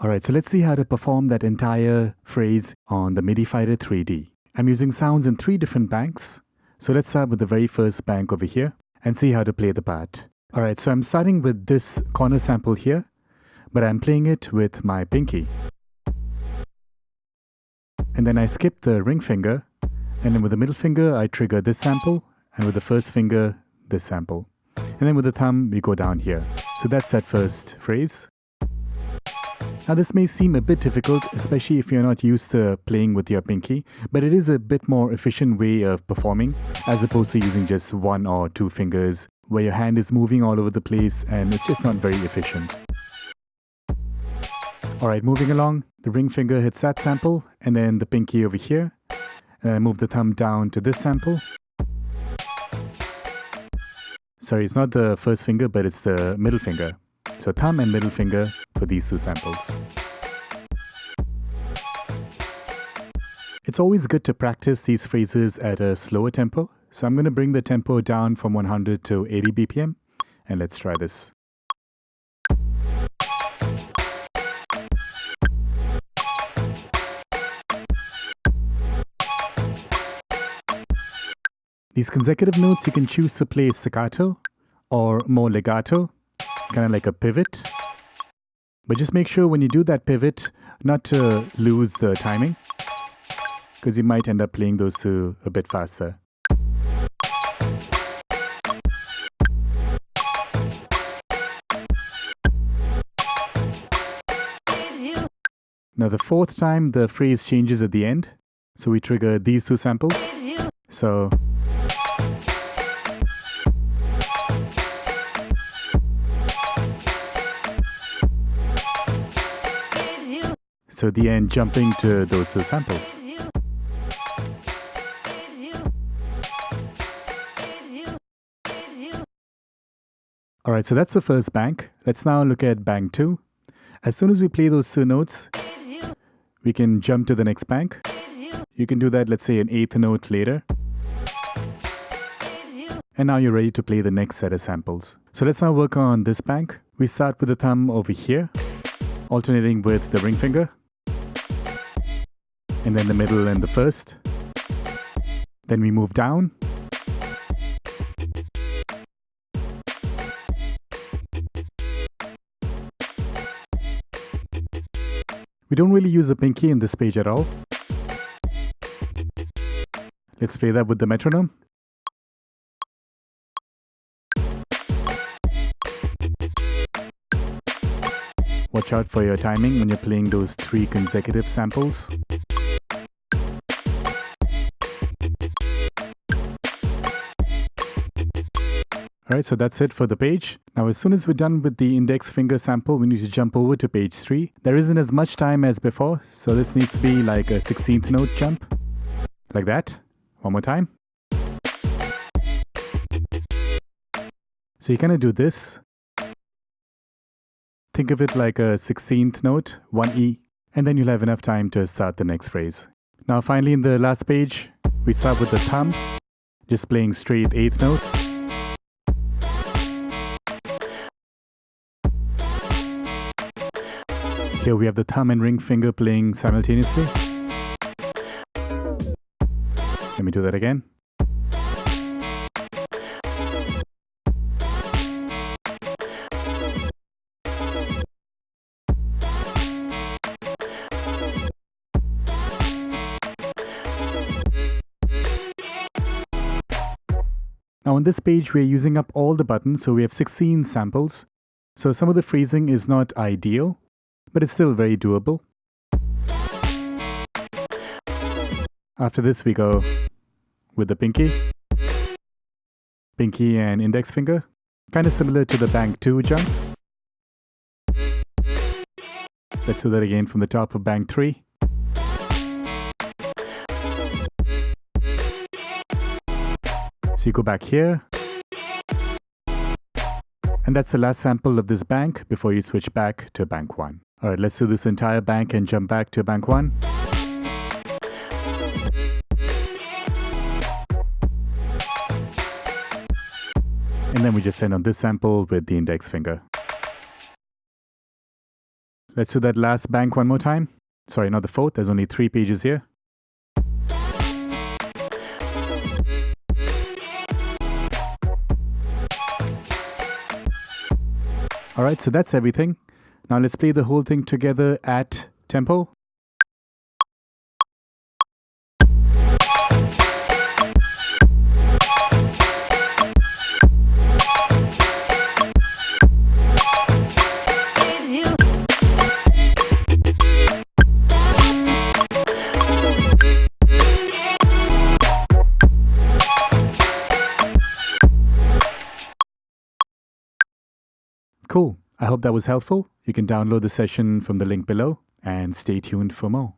Alright, so let's see how to perform that entire phrase on the MIDIFighter 3D. I'm using sounds in 3 different banks. So let's start with the very first bank over here and see how to play the part. Alright, so I'm starting with this corner sample here, but I'm playing it with my pinky. And then I skip the ring finger, and then with the middle finger I trigger this sample, and with the first finger, this sample. And then with the thumb, we go down here. So that's that first phrase. Now this may seem a bit difficult, especially if you're not used to playing with your pinky, but it is a bit more efficient way of performing as opposed to using just 1 or 2 fingers where your hand is moving all over the place and it's just not very efficient. Alright, moving along, the ring finger hits that sample and then the pinky over here, and I move the thumb down to this sample. Sorry, it's not the first finger, but it's the middle finger. So thumb and middle finger for these 2 samples. It's always good to practice these phrases at a slower tempo. So I'm going to bring the tempo down from 100 to 80 BPM. And let's try this. These consecutive notes you can choose to play staccato or more legato, kind of like a pivot. But just make sure when you do that pivot not to lose the timing, because you might end up playing those 2 a bit faster. Now the 4th time the phrase changes at the end, so we trigger these 2 samples. So the end jumping to those 2 samples. Alright, so that's the first bank. Let's now look at bank 2. As soon as we play those 2 notes, we can jump to the next bank. You can do that, let's say, an 8th note later. And now you're ready to play the next set of samples. So let's now work on this bank. We start with the thumb over here, alternating with the ring finger. And then the middle and the first. Then we move down. We don't really use the pinky in this page at all. Let's play that with the metronome. Watch out for your timing when you're playing those 3 consecutive samples. Alright, so that's it for the page. Now as soon as we're done with the index finger sample, we need to jump over to page 3. There isn't as much time as before, so this needs to be like a 16th note jump. Like that. One more time. So you kind of do this. Think of it like a 16th note, 1E, and then you'll have enough time to start the next phrase. Now finally in the last page, we start with the thumb, just playing straight 8th notes. Here we have the thumb and ring finger playing simultaneously. Let me do that again. Now on this page, we're using up all the buttons, so we have 16 samples. So some of the phrasing is not ideal, but it's still very doable. After this, we go with the pinky and index finger, kind of similar to the bank 2 jump. Let's do that again from the top of bank 3. So you go back here. And that's the last sample of this bank before you switch back to bank 1. Alright, let's do this entire bank and jump back to bank 1. And then we just end on this sample with the index finger. Let's do that last bank one more time. Sorry, not the fourth. There's only 3 pages here. Alright, so that's everything. Now let's play the whole thing together at tempo. Cool. I hope that was helpful. You can download the session from the link below and stay tuned for more.